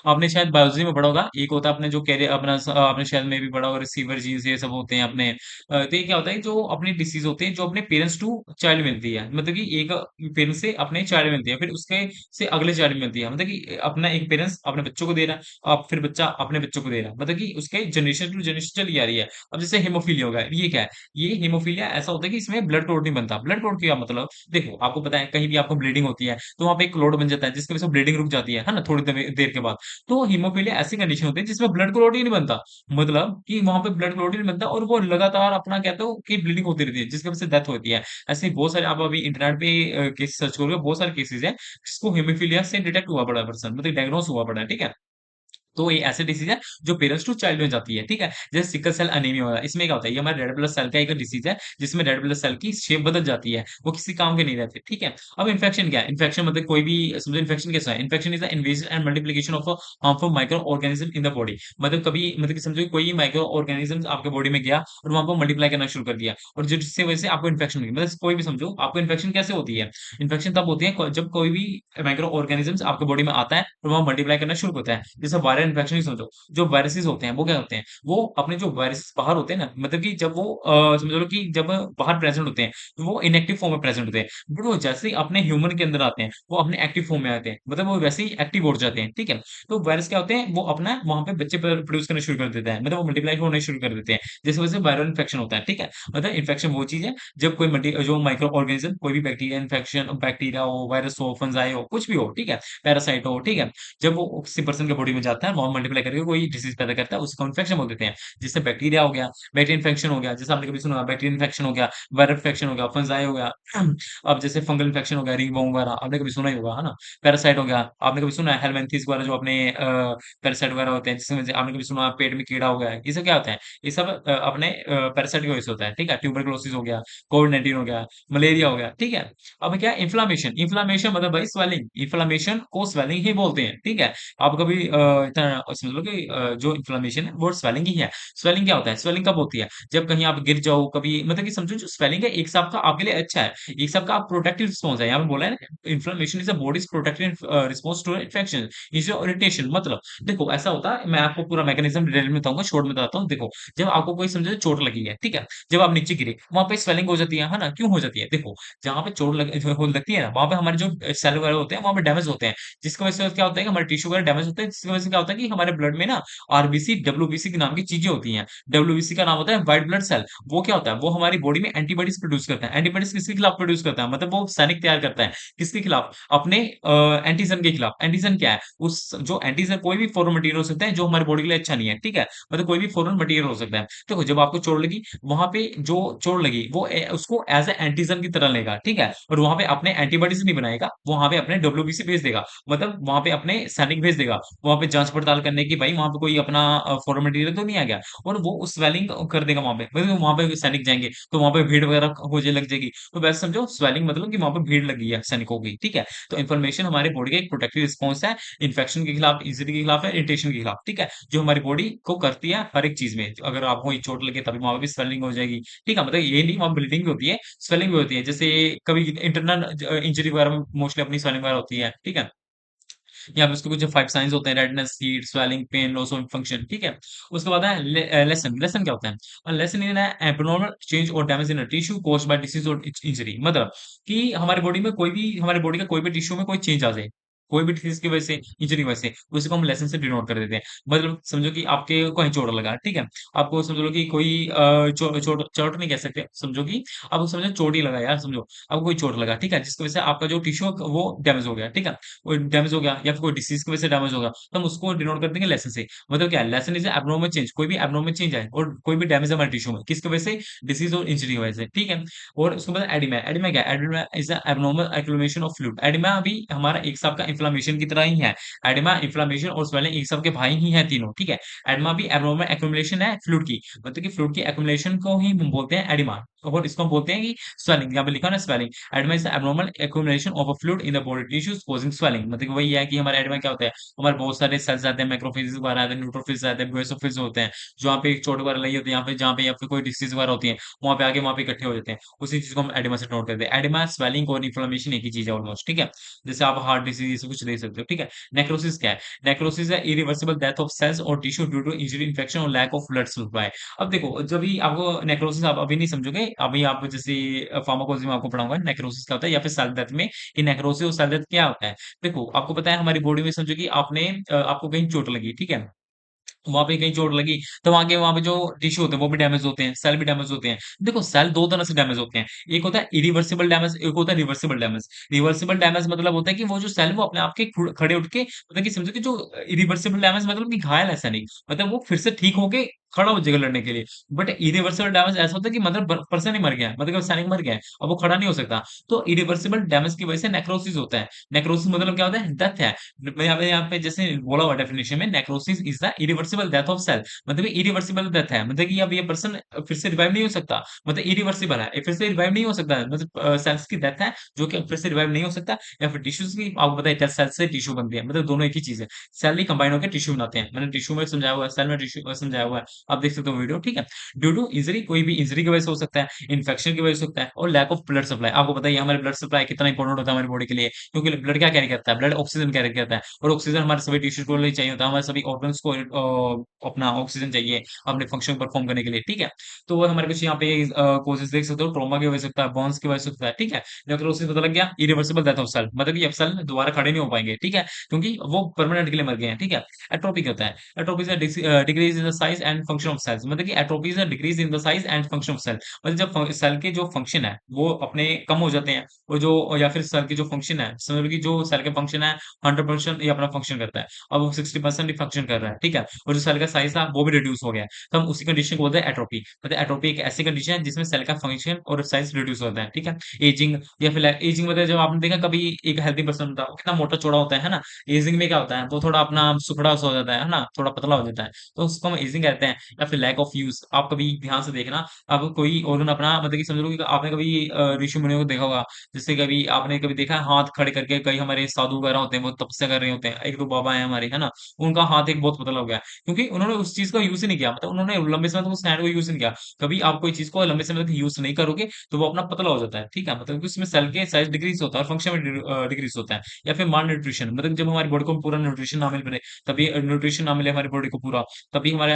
आपने शायद बायोलॉजी में पढ़ा होगा, एक होता है अपने जो कैरियर अपना आपने शायद में भी पढ़ा होगा रिसीवर जीन्स ये सब होते हैं अपने तो ये क्या होता है जो अपनी डिसीज़ होती है जो अपने पेरेंट्स टू चाइल्ड मिलती है। मतलब कि एक पेरेंट्स से अपने चाइल्ड मिलती है, फिर उसके से अगले चाइल्ड मिलती है। मतलब कि अपना एक पेरेंट्स अपने बच्चों को दे रहा है, अब फिर बच्चा अपने बच्चों को दे रहा है। मतलब कि उसके जनरेशन टू जनरेशन चली आ रही है। अब जैसे हीमोफीलिया हो गया, ये क्या है? ये हीमोफीलिया ऐसा होता है कि इसमें ब्लड क्लॉट नहीं बनता। ब्लड क्लॉट क्या मतलब? देखो, आपको पता है कहीं भी आपको ब्लीडिंग होती है, तो वहाँ पे एक क्लॉट बन जाता है जिसकी वजह से ब्लीडिंग रुक जाती है ना? थोड़ी देर के बाद। तो हीमोफीलिया ऐसी कंडीशन होती है जिसमें ब्लड क्लॉट ही नहीं बनता। मतलब कि वहाँ पे ब्लड क्लॉट ही नहीं बनता और वो लगातार अपना कहते हो कि ब्लीडिंग होती रहती है, जिसकी वजह से डेथ होती है। ऐसे ही बहुत सारे आप अभी इंटरनेट पे केस सर्च करोगे, बहुत सारे केसेज़ हैं, जिसको हीमोफीलिया से डिटेक्ट हुआ पड़ा है पर्सन मतलब डायग्नोस हुआ पड़ा है, ठीक है? तो ये ऐसी डिसीज़ है जो पेरेंट्स टू चाइल्ड में जाती है, ठीक है? जैसे सिकल सेल एनीमिया वाला, इसमें क्या होता है? ये हमारे रेड ब्लड सेल का एक डिसीज़ है, जिसमें रेड ब्लड सेल की शेप बदल जाती है, वो किसी काम के नहीं रहते, ठीक है? अब इन्फेक्शन क्या है? इन्फेक्शन मतलब कोई भी समझो इन्फेक्शन कैसा है? Infection is the invasion and multiplication of a harmful micro organism in the body. मतलब कभी मतलब कि समझो कोई माइक्रो ऑर्गेनिज़म्स आपके बॉडी में गया और वहाँ पे मल्टीप्लाई करना शुरू कर दिया और जो जिससे वजह से आपको इन्फेक्शन हो गई। मतलब कोई भी समझो आपको इन्फेक्शन कैसे होती है? इन्फेक्शन तब होती है जब कोई भी माइक्रो ऑर्गेनिज़म्स आपके बॉडी में आता है और वहाँ मल्टीप्लाई करना शुरू होता है। जैसे वायरल इन्फेक्शन ही समझो। जो वायरसेस होते हैं वो क्या होते हैं? वो अपने जो वायरसेस बाहर होते हैं ना मतलब कि जब वो समझ लो कि जब बाहर प्रेज़ेंट होते हैं, तो वो इनएक्टिव फॉर्म में प्रेज़ेंट होते हैं। बट वो जैसे ही अपने ह्यूमन के अंदर आते हैं, वो अपने एक्टिव फॉर्म में आते हैं। मतलब वो वैसे ही एक्टिव हो जाते हैं, ठीक है? तो वायरस क्या होते हैं? वो अपना वहाँ पे बच्चे प्रोड्यूस करना शुरू कर देते हैं। मतलब वो मल्टीप्लाई होने शुरू कर देते हैं। जिस वजह से वायरल इन्फेक्शन होता है, ठीक है? मतलब इन्फेक्शन वो चीज़ है जब कोई जो माइक्रो ऑर्गेनिज़्म कोई भी बैक्टीरिया इन्फेक्शन बैक्टीरिया हो, वायरस हो, फंजाई हो, कुछ भी हो, ठीक है? पैरासाइट हो, ठीक है? जब वो किसी पर्सन के बॉडी में जाता है, वहाँ मल्टीप्लाई करके कोई डिसीज़ पैदा करता है, उसको इन्फेक्शन बोल देते हैं। जिससे बैक्टीरिया हो गया, बैक्टीरियल इन्फेक्शन हो गया, जैसे आपने कभी सुना होगा बैक्टीरियल इन्फेक्शन हो गया, वायरल इन्फेक्शन हो गया, फंजाई हो गया। अब जैसे फंगल इन्फेक्शन हो गया, रिंगवॉर्म वगैरह आपने कभी सुना ही होगा, है ना? पैरासाइट हो गया, आपने कभी सुना है हेलमिंथेस वगैरह जो अपने पैरासाइट वगैरह होते हैं, जिसमें से आपने कभी सुना पेट में कीड़ा हो गया है, ये सब क्या होता है? ये सब अपने पैरासाइट की वजह से होता है, ठीक है? ट्यूबरकुलोसिस हो गया, कोविड-19 हो गया, मलेरिया हो गया, ठीक है? अब क्या है इन्फ्लेमेशन, इन्फ्लेमेशन मतलब भाई स्वेलिंग, इन्फ्लेमेशन को स्वेलिंग ही बोलते हैं, ठीक है? आप कभी इतना समझ लो कि जो इन्फ्लेमेशन है वो स्वेलिंग ही है। स्वेलिंग क्या होता है? स्वेलिंग कब होती है? जब कहीं आप गिर जाओ, कभी मतलब कि समझो जो स्वेलिंग है एक हिसाब का आपके लिए अच्छा है, एक हिसाब का आप प्रोटेक्टिव रिस्पॉन्स है। यहाँ पे बोला है ना inflammation is a body's protective response to infection instead of irritation मतलब देखो ऐसा होता है मैं आपको पूरा मैकेनिज़्म डिटेल में बताऊँगा, शॉर्ट में बताता हूँ। देखो, जब आपको कोई समझो चोट लगी है, ठीक है? जब आप नीचे गिरे, वहाँ पे स्वेलिंग हो जाती है ना? क्यों हो जाती है? देखो, जहाँ पे चोट लग जो हो लगती है ना, वहाँ पे हमारे जो सेल वगैरह होते हैं, वहाँ पे डैमेज होते हैं। जिसकी वजह से क्या होता है कि हमारे टिश्यू वगैरह डैमेज होते हैं, जिसकी वजह से क्या होता था कि हमारे ब्लड में ना आरबीसी, डब्ल्यूबीसी के नाम की चीजें होती हैं। डब्ल्यूबीसी का नाम होता है व्हाइट ब्लड सेल। वो क्या होता है? वो हमारी बॉडी में एंटीबॉडीज प्रोड्यूस करता है। एंटीबॉडीज किसके खिलाफ प्रोड्यूस करता है? मतलब वो सैनिक तैयार करता है। किसके खिलाफ? अपने एंटीजन के खिलाफ। एंटीजन क्या है? उस जो एंटीजन कोई भी फॉरेन मटेरियल हो सकता है जो हमारी बॉडी के लिए अच्छा नहीं है, ठीक है? मतलब कोई भी फॉरेन मटेरियल हो सकता है। देखो जब आपको चोट लगी, वहां पे जो चोट लगी वो उसको एज ए एंटीजन की तरह लेगा, ठीक है? और वहां पे अपने एंटीबॉडीज नहीं बनाएगा, वो वहां पे अपने डब्ल्यूबीसी भेज देगा। मतलब वहां पे अपने सैनिक भेज देगा, वहां पे जांच पड़ताल करने की, भाई वहां पे कोई अपना फॉरेन मटेरियल तो नहीं आ गया। और वो उस स्वेलिंग कर देगा वहां पे, मतलब वहां पे सैनिक जाएंगे तो वहां पे भीड़ वगैरह हो जाए, लग जाएगी। तो वैसे समझो स्वेलिंग मतलब कि वहां पे भीड़ लगी है सैनिकों की, ठीक है? तो इन्फॉर्मेशन हमारे बॉडी का एक प्रोटेक्टिव रिस्पॉन्स है, इन्फेक्शन के खिलाफ, इंजरी के खिलाफ है, इरिटेशन के खिलाफ, ठीक है? जो हमारी बॉडी को करती है हर एक चीज में। अगर आपको कोई चोट लगे तभी वहां पे भी स्वेलिंग हो जाएगी, ठीक है? मतलब ये नहीं वहां ब्लीडिंग भी होती है, स्वेलिंग भी होती है। जैसे कभी इंटरनल इंजरी वगैरह में मोस्टली अपनी स्वेलिंग वगैरह होती है, ठीक है? यहाँ पे उसके कुछ 5 साइंस होते हैं, redness, heat, swelling, pain, loss of function, ठीक है? उसके बाद है लेसन। लेसन क्या होता है? लेसन इन एब्नॉर्मल चेंज और damage in tissue caused by disease और इंजरी। मतलब कि हमारी बॉडी में कोई भी, हमारी बॉडी का कोई भी टिश्यू में कोई चेंज आ जाए, कोई भी डिसीज की वजह से, इंजरी की वजह से, उसी को हम लेसन से डिनोट कर देते हैं। मतलब समझो कि आपके कहीं चोट लगा, ठीक है? आपको समझ लो कि कोई चोट चोट नहीं कह सकते, समझो कि आपको समझो चोट ही लगा यार, समझो आपको कोई चोट लगा, ठीक है? जिसकी वजह से आपका जो टिश्यू वो डैमेज हो गया, ठीक है? वो डैमेज हो गया या फिर कोई डिसीज की वजह से डैमेज होगा, तो हम उसको डिनोट कर देंगे लेसन से। मतलब क्या है? लेसन इज एब्नॉर्मल चेंज, कोई भी एब्नॉर्मल चेंज है और कोई भी डैमेज है हमारे टिश्यू में, किसकी वजह से? डिसीज और इंजरी की वजह से, ठीक है? और उसके बाद एडिमा। एडिमा क्या है? Oedema is abnormal accumulation of fluid. Oedema भी हमारा एक हिसाब का इन्फ्लेमेशन की तरह ही है। एडिमा, इन्फ्लेमेशन और स्वेलिंग एक हिसाब के भाई ही है तीनों, ठीक है? एडिमा भी एब्नॉर्मल एक्यूमुलेशन है फ्लूइड की, मतलब कि फ्लूइड की एक्यूमुलेशन को ही हम बोलते हैं एडिमा, और इसको हम बोलते हैं कि स्वेलिंग। यहाँ पे लिखा है ना swelling. Oedema is the abnormal accumulation of a fluid in the body tissues causing swelling। मतलब कि वही है कि हमारे एडिमा क्या होता है? हमारे बहुत सारे सेल्स आते हैं, मैक्रोफेजेस वगैरह आते हैं, न्यूट्रोफिल्स आते हैं, बेसोफिल्स होते हैं, जहाँ पे एक चोट वगैरह लगी होती है, यहाँ पे जहाँ पे या फिर कोई डिसीज वगैरह होती है, वहाँ पे आके वहाँ पे इकट्ठे हो जाते हैं। उसी चीज को हम एडिमा से नोट करते हैं। एडिमा, स्वेलिंग और इन्फ्लेमेशन एक ही चीज है ऑलमोस्ट, ठीक है? जैसे आप हार्ट डिसीज सब कुछ देख सकते हो, ठीक है? नेक्रोसिस क्या है? नेक्रोसिस है इरिवर्सिबल डेथ ऑफ सेल्स और tissue due to injury, infection और लैक ऑफ ब्लड सप्लाई। अब देखो जब भी आपको नेक्रोसिस, आप अभी नहीं समझोगे, अभी आप जैसे फार्माकोलॉजी में आपको पढ़ाऊंगा नेक्रोसिस क्या होता है या फिर सेल डेथ में कि नेक्रोसिस और सेल डेथ क्या होता है। देखो आपको पता है हमारी बॉडी में समझो कि आपने आपको कहीं चोट लगी, ठीक है? वहां पे कहीं चोट लगी तो वहां पे जो टिश्यू होते हैं वो भी डैमेज होते हैं, सेल भी डैमेज होते हैं। देखो सेल दो तरह से डैमेज होते हैं, एक होता है इरिवर्सिबल डैमेज, एक होता है रिवर्सिबल डैमेज। रिवर्सिबल डैमेज मतलब होता है कि वो जो सेल वो अपने आप के खड़े उठ के, मतलब कि समझो कि जो इरिवर्सिबल डैमेज मतलब कि घायल ऐसा नहीं, मतलब वो फिर से ठीक होके खड़ा हो जाएगा लड़ने के लिए। बट इरिवर्सिबल डैमेज ऐसा होता है कि मतलब पर्सन ही मर गया है, मतलब कि सैनिक मर गया है, अब वो खड़ा नहीं हो सकता। तो इरिवर्सिबल डैमेज की वजह से नेक्रोसिस होता है। नेक्रोसिस मतलब क्या होता है? डेथ है। मैं यहाँ पे जैसे बोला हुआ डेफिनेशन में, necrosis is the irreversible death of cell. मतलब इरिवर्सिबल डेथ है, मतलब कि अब ये पर्सन फिर से रिवाइव नहीं हो सकता, मतलब इरिवर्सिबल है, ये फिर से रिवाइव नहीं हो सकता है, मतलब सेल्स की डेथ है जो कि फिर से रिवाइव नहीं हो सकता। या फिर टिश्यूज की, आपको पता है सेल से टिश्यू बनती है, मतलब दोनों एक ही चीज है। सेल ही कंबाइन होकर टिश्यू बनाते हैं, मैंने टिश्यू में समझाया हुआ है, सेल में टिश्यू समझाया हुआ है, आप देख सकते हो वीडियो, ठीक है? ड्यू टू इंजरी, कोई भी इंजरी की वजह से हो सकता है, इन्फेक्शन की वजह से हो सकता है, और लैक ऑफ ब्लड सप्लाई। आपको पता है हमारे ब्लड सप्लाई कितना इंपॉर्टेंट होता है हमारी बॉडी के लिए, क्योंकि ब्लड क्या कैरी करता है? ब्लड ऑक्सीजन कैरी करता है, और ऑक्सीजन हमारे सभी टिश्यू को लिए चाहिए होता है, हमारे सभी ऑर्गन्स को अपना ऑक्सीजन चाहिए अपने फंक्शन परफॉर्म करने के लिए, ठीक है? तो वो हमारे कुछ यहाँ पे कोजेस देख सकते हो, ट्रोमा की वजह से होता है, बॉन्स की वजह से होता है, ठीक है? नेक्रोसिस पता लग गया, इरिवर्सिबल डेथ ऑफ सेल, मतलब कि अब सेल दोबारा खड़े नहीं हो पाएंगे, ठीक है? क्योंकि वो परमानेंट के लिए मर गए हैं, ठीक है? एट्रोपी क्या होता है? Atrophy is decrease in the size and function of cells. मतलब कि atrophy is decrease in the size and function of cell, मतलब जब सेल के जो फंक्शन है वो अपने कम हो जाते हैं, और जो या फिर सेल के जो फंक्शन है, समझ लो कि जो सेल के फंक्शन है 100% ये अपना फंक्शन करता है, अब वो 60% ही फंक्शन कर रहा है, ठीक है? और जो सेल का साइज था वो भी रिड्यूस हो गया है, तो हम उसी कंडीशन को बोलते हैं एट्रोपी। मतलब एट्रोपी एक ऐसी कंडीशन है जिसमें सेल का फंक्शन और साइज रिड्यूस होता है, ठीक है? एजिंग, या फिर एजिंग मतलब जब आपने देखा कभी एक हेल्दी पर्सन होता है वो कितना मोटा चौड़ा होता है ना, एजिंग में क्या होता है? वो थोड़ा अपना सुखड़ा सा हो जाता है ना, थोड़ा पतला हो जाता है, तो उसको हम एजिंग कहते हैं। या फिर लैक ऑफ यूज, आप कभी ध्यान से देखना, अब कोई ऑर्गन अपना, मतलब कि समझ लो कि आपने कभी ऋषि मुनियों को देखा होगा, जैसे कभी आपने कभी देखा है हाथ खड़े करके, कई हमारे साधु वगैरह होते हैं वो तपस्या कर रहे होते हैं, एक दो बाबा है हमारे, है ना, उनका हाथ एक बहुत पतला हो गया है, क्योंकि उन्होंने उस चीज का यूज ही नहीं किया, मतलब उन्होंने लंबे समय तक उस हैंड को यूज नहीं किया। कभी आप कोई चीज को लंबे समय तक यूज नहीं करोगे तो वो अपना पतला हो जाता है, ठीक है? मतलब कि उसमें सेल के साइज डिक्रीज होता है और फंक्शन में डिक्रीज होता है। या फिर माल न्यूट्रिशन, मतलब जब हमारी बॉडी को पूरा न्यूट्रिशन ना मिल पाए, तभी न्यूट्रिशन ना मिले हमारी बॉडी को पूरा, तभी हमारे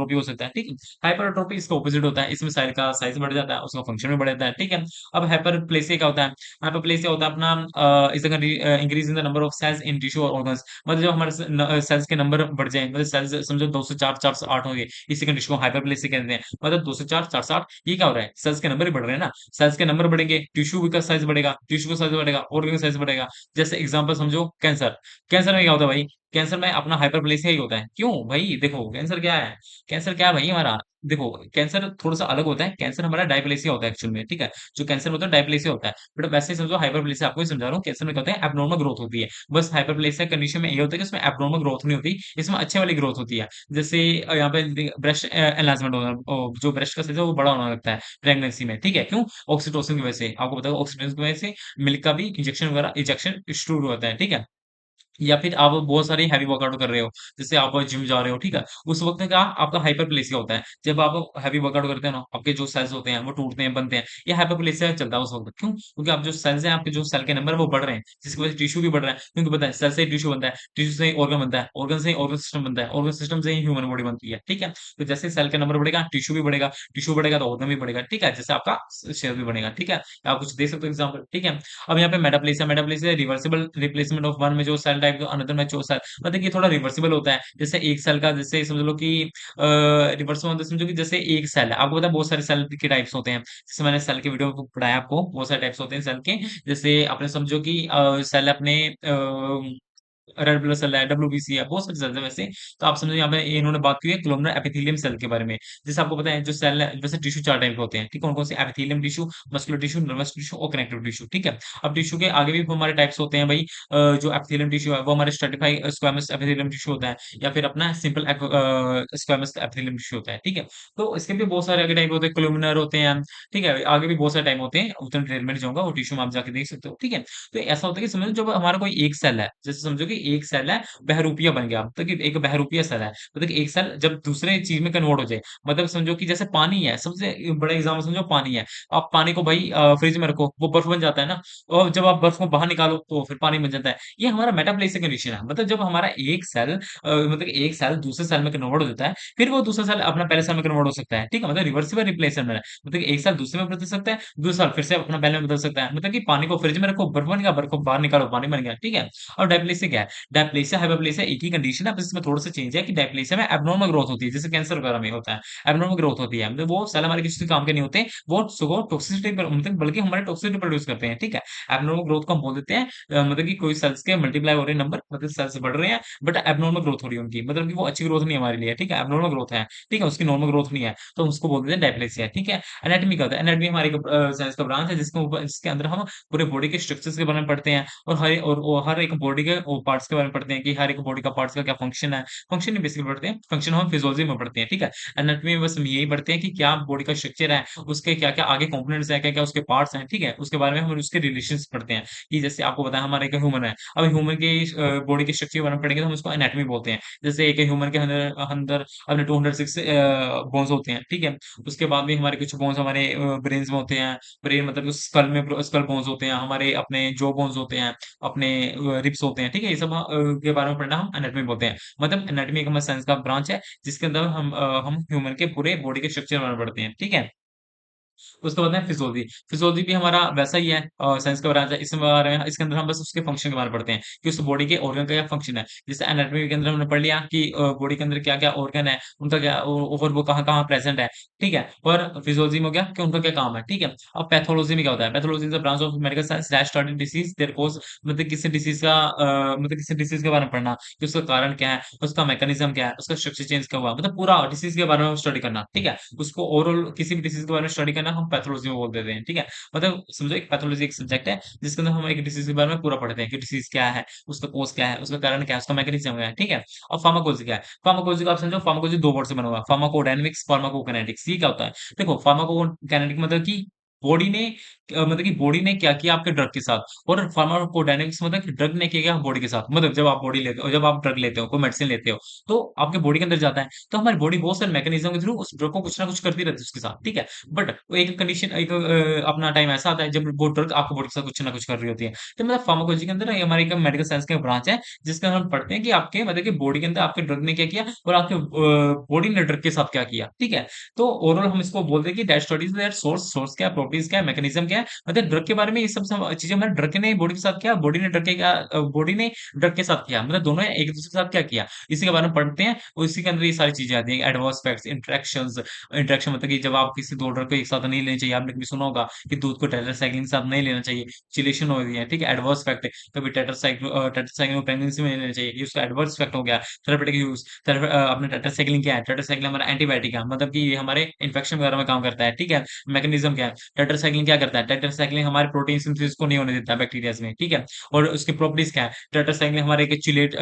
हाइपरट्रोफी हो सकता है, ठीक है? हाइपरट्रोफी इसका ऑपोजिट होता है, इसमें सेल का साइज़ बढ़ जाता है, उसका फंक्शन भी बढ़ जाता है, ठीक है? अब हाइपरप्लेसिया क्या होता है? हाइपरप्लेसिया होता है अपना इस जगह increase in the number of cells in tissue और ऑर्गन्स, मतलब जब हमारे सेल्स के नंबर बढ़ जाएँ, मतलब सेल्स समझो 204, 408 हो गए, इसी कंडीशन को हाइपरप्लेसिया कहते हैं। मतलब 204, 408 ये क्या हो रहा है? सेल्स के नंबर ही बढ़ रहे हैं ना, सेल्स के नंबर बढ़ेंगे, टिश्यू का साइज़ बढ़ेगा, टिश्यू का साइज़ बढ़ेगा, ऑर्गन का साइज़ बढ़ेगा। जैसे एग्ज़ाम्पल समझो कैंसर, कैंसर में क्या होता है भाई? कैंसर में अपना हाइपरप्लेसिया ही होता है। क्यों? भाई देखो कैंसर क्या है? कैंसर क्या है भाई हमारा? देखो कैंसर थोड़ा-सा अलग होता है, कैंसर हमारा डायप्लेसिया होता है एक्चुअल में, ठीक है? जो कैंसर होता है डायप्लेसिया होता है। बट वैसे ही समझो हाइपरप्लेसिया आपको ही समझा रहा हूँ, कैंसर में क्या होता है एब्नॉर्मल ग्रोथ होती है। बस हाइपरप्लेसिया कंडीशन में ये होता है कि उसमें एब्नॉर्मल ग्रोथ नहीं होती, इसमें अच्छे वाली ग्रोथ होती है। जैसे यहाँ पे ब्रेस्ट एनलार्जमेंट होना जो ब्रेस्ट का साइज़ है वो बड़ा होने लगता है प्रेगनेंसी में, ठीक है? क्यों? ऑक्सीटोसिन की वजह से। आपको पता होगा ऑक्सीटोसिन की वजह से मिल्क का भी इंजेक्शन वगैरह इजेक्शन शुरू होता है, ठीक है? या फिर आप बहुत सारी हेवी वर्कआउट कर रहे हो, जैसे आप जिम जा रहे हो, ठीक है? उस वक़्त क्या आपका हाइपरप्लेसिया होता है। जब आप हेवी वर्कआउट करते हो ना, आपके जो सेल्स होते हैं वो टूटते हैं, बनते हैं। ये हाइपरप्लेसिया चलता है उस वक़्त। क्यों? क्योंकि आप जो सेल्स हैं, आपके जो सेल के नंबर है वो बढ़ रहे हैं, जिसकी वजह से टिश्यू भी बढ़ रहा है। क्योंकि पता है सेल से ही टिश्यू बनता है, टिश्यू से ही ऑर्गन बनता है, ऑर्गन से ही ऑर्गन सिस्टम बनता है, ऑर्गन सिस्टम से ही ह्यूमन बॉडी बनती है, ठीक है? तो जैसे सेल का नंबर बढ़ेगा, टिश्यू बढ़ेगा तो ऑर्गन भी बढ़ेगा, ठीक है? जैसे आपका शरीर भी बनेगा, ठीक है? आप कुछ दे सकते हो एग्ज़ाम्पल, ठीक है? अब यहाँ पे metaplasia metaplasia reversible replacement of one major cell type another mature cell, मतलब ये थोड़ा रिवर्सिबल होता है। जैसे एक सेल का जैसे समझ लो कि रिवर्सिबल मतलब समझो कि जैसे एक सेल है, आपको पता है बहुत सारे सेल के टाइप्स होते हैं। जैसे मैंने सेल के वीडियो में पढ़ाया आपको, बहुत सारे टाइप्स होते हैं सेल के। जैसे आपने समझो कि सेल अपने रेड ब्लड सेल है, डब्ल्यूबीसी है, बहुत सारे सेल्स हैं वैसे। तो आप समझो यहाँ पे इन्होंने बात की है कोलुमनर एपिथेलियम सेल के बारे में। जैसे आपको पता है जो सेल है वैसे टिश्यू 4 टाइप के होते हैं, ठीक है? कौन-कौन से epithelium tissue, muscular tissue, nervous tissue और कनेक्टिव टिश्यू, ठीक है? अब टिश्यू के आगे भी हमारे टाइप्स होते हैं भई, जो एपिथेलियम टिश्यू है वो हमारे स्ट्रैटिफाइड स्क्वेमस एपिथेलियम टिश्यू होता है या फिर अपना सिंपल स्क्वेमस एपिथेलियम टिश्यू होता है, ठीक है? तो इसके भी बहुत सारे आगे टाइप होते हैं, कोलुमिनर होते हैं, ठीक है? आगे भी बहुत सारे टाइप होते हैं, उतना डिटेल में नहीं जाऊँगा, वो टिश्यू में आप जाके देख सकते हो, ठीक है? तो ऐसा होता है कि समझो जब हमारा कोई एक सेल है, जैसे समझो कि एक सेल है, बहरूपिया बन गया, मतलब कि एक बहरूपिया सेल है, मतलब कि एक सेल जब दूसरे चीज़ में कन्वर्ट हो जाए, मतलब समझो कि जैसे पानी है, सबसे बड़ा एग्ज़ाम्पल समझो पानी है। आप पानी को भाई फ्रिज में रखो, वो बर्फ बन जाता है ना, और जब आप बर्फ को बाहर निकालो, तो फिर पानी बन जाता है। ये हमारा मेटाप्लेसिक कंडीशन है, मतलब जब हमारा एक सेल मतलब एक सेल दूसरे सेल में कन्वर्ट हो जाता है, फिर वो दूसरा सेल अपना पहले सेल में कन्वर्ट हो सकता है, ठीक है? मतलब रिवर्सिबल रिप्लेसमेंट है, मतलब कि एक सेल दूसरे में बदल सकता है, दूसरा सेल फिर से अपना पहले में बदल सकता है। मतलब कि पानी को फ्रिज में रखो, बर्फ बन गया, बर्फ को बाहर निकालो, पानी बन गया, ठीक है? और डायप्लेसिया क्या है? डायप्लेसिया, हाइपरप्लेसिया एक ही कंडीशन है, बस इसमें थोड़ा-सा चेंज है कि डायप्लेसिया में एब्नॉर्मल ग्रोथ होती है, जैसे कैंसर वगैरह में होता है। एब्नॉर्मल ग्रोथ होती है, मतलब वो सेल हमारे किसी काम के नहीं होते, वो सुबह टॉक्सिसिटी पर मतलब बल्कि हमारे टॉक्सिसिटी प्रोड्यूस करते हैं, ठीक है? एब्नॉर्मल ग्रोथ को हम बोल देते हैं मतलब कि कोई सेल्स के मल्टीप्लाई हो रहे हैं नंबर, मतलब सेल्स बढ़ रहे हैं, बट एब्नॉर्मल ग्रोथ हो रही है उनकी, मतलब कि वो अच्छी ग्रोथ नहीं है हमारे लिए, ठीक है? एब्नॉर्मल ग्रोथ है, ठीक है? उसकी नॉर्मल ग्रोथ नहीं है, तो हम उसको बोल देते हैं डायप्लेसिया, ठीक है? एनाटॉमी क्या होता है? एनाटॉमी हमारी एक साइंस का ब्रांच है जिसके ऊपर जिसके अंदर हम पूरे बॉडी के स्ट्रक्चर्स के बारे में पढ़ते हैं और हर एक बॉडी के वो पार्ट्स के बारे में पढ़ते हैं कि हर एक बॉडी का पार्ट्स का क्या फंक्शन है। फंक्शन नहीं बेसिकली पढ़ते हैं, फंक्शन हम फिजियोलॉजी में पढ़ते हैं, ठीक है? एनाटॉमी में बस हम यही पढ़ते हैं कि क्या बॉडी का स्ट्रक्चर है, उसके क्या-क्या आगे कंपोनेंट्स हैं, क्या-क्या उसके पार्ट्स हैं, ठीक है? उसके बारे में हम उसके रिलेशंस पढ़ते हैं कि जैसे आपको पता है हमारा एक ह्यूमन है, अब ह्यूमन की बॉडी के स्ट्रक्चर के बारे में पढ़ेंगे तो हम उसको एनाटॉमी बोलते हैं। जैसे एक ह्यूमन के अंदर अंदर अपने 206 बोन्स होते हैं, ठीक है? उसके बाद भी हमारे कुछ बोन्स हमारे ब्रेन्स में होते हैं, ब्रेन मतलब स्कल बोन्स होते हैं, हमारे अपने जॉ बोन्स होते हैं, अपने रिब्स होते हैं, ठीक है? ये सब के बारे में पढ़ना हम एनाटॉमी बोलते हैं। मतलब एनाटॉमी एक हमारे साइंस का ब्रांच है, जिसके अंदर हम ह्यूमन के पूरे बॉडी के स्ट्रक्चर के बारे में पढ़ते हैं, ठीक है? उसके बाद है फिजियोलॉजी। फिजियोलॉजी भी हमारा वैसा ही है साइंस का ब्रांच है। इसमें बारे में इसके अंदर हम बस उसके फंक्शन के बारे में पढ़ते हैं कि उस बॉडी के ऑर्गन का क्या फंक्शन है। जैसे एनाटॉमी के अंदर हमने पढ़ लिया कि बॉडी के अंदर क्या-क्या ऑर्गन है, उनका क्या और वो कहाँ-कहाँ प्रेज़ेंट है, ठीक है? और फिजियोलॉजी में हो गया कि उनका क्या काम है, ठीक है? अब पैथोलॉजी में क्या होता है? Pathology is the branch of medical science that study disease their cause, मतलब किसी डिसीज़ का मतलब किसी डिसीज़ के बारे में पढ़ना कि उसका कारण क्या है, उसका मैकेनिज़्म क्या है, उसका स्ट्रक्चर चेंज कब हुआ, मतलब पूरा डिसीज़ के बारे में स्टडी करना, ठीक है? उसको ओवरऑल किसी भी डिसीज़ के बारे में स्टडी करना हम पैथोलॉजी में बोल देते हैं, ठीक है? मतलब समझो एक पैथोलॉजी एक सब्जेक्ट है, जिसके अंदर हम एक डिसीज़ के बारे में पूरा पढ़ते हैं कि डिसीज़ क्या है, उसका कॉज़ क्या है, उसका कारण क्या है, उसका मैकेनिज़्म क्या है, ठीक है? और फार्माकोलॉजी क्या है? फार्माकोलॉजी को आप समझो फार्माकोलॉजी 2 वर्ड से बना हुआ है, फार्माकोडायनामिक्स, फार्माकोकाइनेटिक्स। ये क्या होता है? देखो फार्माकोकाइनेटिक मतलब कि बॉडी ने मतलब कि बॉडी ने क्या किया आपके ड्रग के साथ, और फार्माकोडायनामिक्स मतलब कि ड्रग ने क्या किया बॉडी के साथ। मतलब जब आप बॉडी लेते हो, जब आप ड्रग लेते हो, कोई मेडिसिन लेते हो, तो आपके बॉडी के अंदर जाता है, तो हमारी बॉडी बहुत सारे मैकेनिज्म के थ्रू उस ड्रग को कुछ ना कुछ करती रहती है उसके साथ, ठीक है। बट एक कंडीशन, एक अपना टाइम ऐसा आता है जब वो ड्रग आपको बॉडी के साथ कुछ ना कुछ कर रही होती है। तो मतलब फार्माकोलॉजी के अंदर हमारी एक मेडिकल साइंस का ब्रांच है, जिसके अंदर हम पढ़ते हैं कि आपके मतलब कि बॉडी के अंदर आपके ड्रग ने क्या किया, और आपके बॉडी ने ड्रग के साथ क्या किया, ठीक है। तो ओवरऑल हम इसको बोलते हैं कि दैट स्टडीज दैट सोर्स क्या है, प्रॉपर्टीज क्या है, मैकेनिज्म क्या है, मतलब ड्रग के बारे में ये सब चीजें, मतलब ड्रग ने बॉडी के साथ किया, बॉडी ने ड्रग के क्या, बॉडी ने ड्रग के साथ किया, मतलब दोनों ने एक दूसरे के साथ क्या किया, इसी के बारे में पढ़ते हैं। और इसी के अंदर ये सारी चीजें आती हैं, एडवर्स इफेक्ट्स, इंटरेक्शंस। इंटरेक्शन मतलब कि जब आप किसी दो ड्रग को एक साथ नहीं लेना चाहिए, आपने कभी सुना होगा कि दूध को टेट्रासाइक्लिन के साथ नहीं लेना चाहिए, चिलेशन हो रही है, ठीक है, एडवर्स इफेक्ट है। कभी टेट्रासाइक्लिन प्रेगनेंसी में नहीं लेना चाहिए, ये उसका एडवर्स इफेक्ट हो गया। थेरेपेटिक यूज, अपने टेट्रासाइक्लिन क्या है, टेट्रासाइक्लिन हमारा एंटीबायोटिक है, मतलब कि ये हमारे इन्फेक्शन वगैरह में काम करता है, ठीक है। मैकेनिज्म क्या है, टेट्रासाइक्लिन क्या करता है, टेट्रासाइक्लिन हमारे प्रोटीन सिंथेसिस को नहीं होने देता बैक्टीरिया में, ठीक है। और उसकी प्रॉपर्टीज क्या है, टेट्रासाइक्लिन हमारे एक चिलेट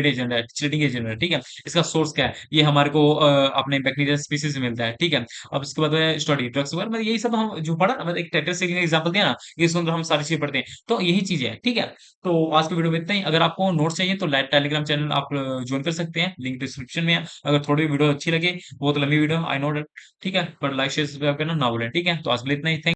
एजेंट है, चिलेटिंग एजेंट है, ठीक है। इसका सोर्स क्या है, ये हमारे को अपने बैक्टीरिया स्पीसीज से मिलता है, ठीक है। अब इसके बाद स्टडी ड्रग्स वगैरह, मतलब यही सब हम जो पढ़ा ना, मतलब एक टेट्रासाइक्लिन एग्जांपल दिया ना, इसके अंदर हम सारी चीजें पढ़ते हैं, तो यही चीजें है, ठीक है। तो आज की वीडियो में इतना ही। अगर आपको नोट्स चाहिए तो टेलीग्राम चैनल आप ज्वाइन कर सकते हैं, लिंक डिस्क्रिप्शन में है। अगर थोड़ी वीडियो अच्छी लगे, बहुत लंबी वीडियो आई नो, ठीक है, पर लाइक शेयर सब्सक्राइब करना ना भूलें, ठीक है। तो आज के लिए इतना ही। थैंक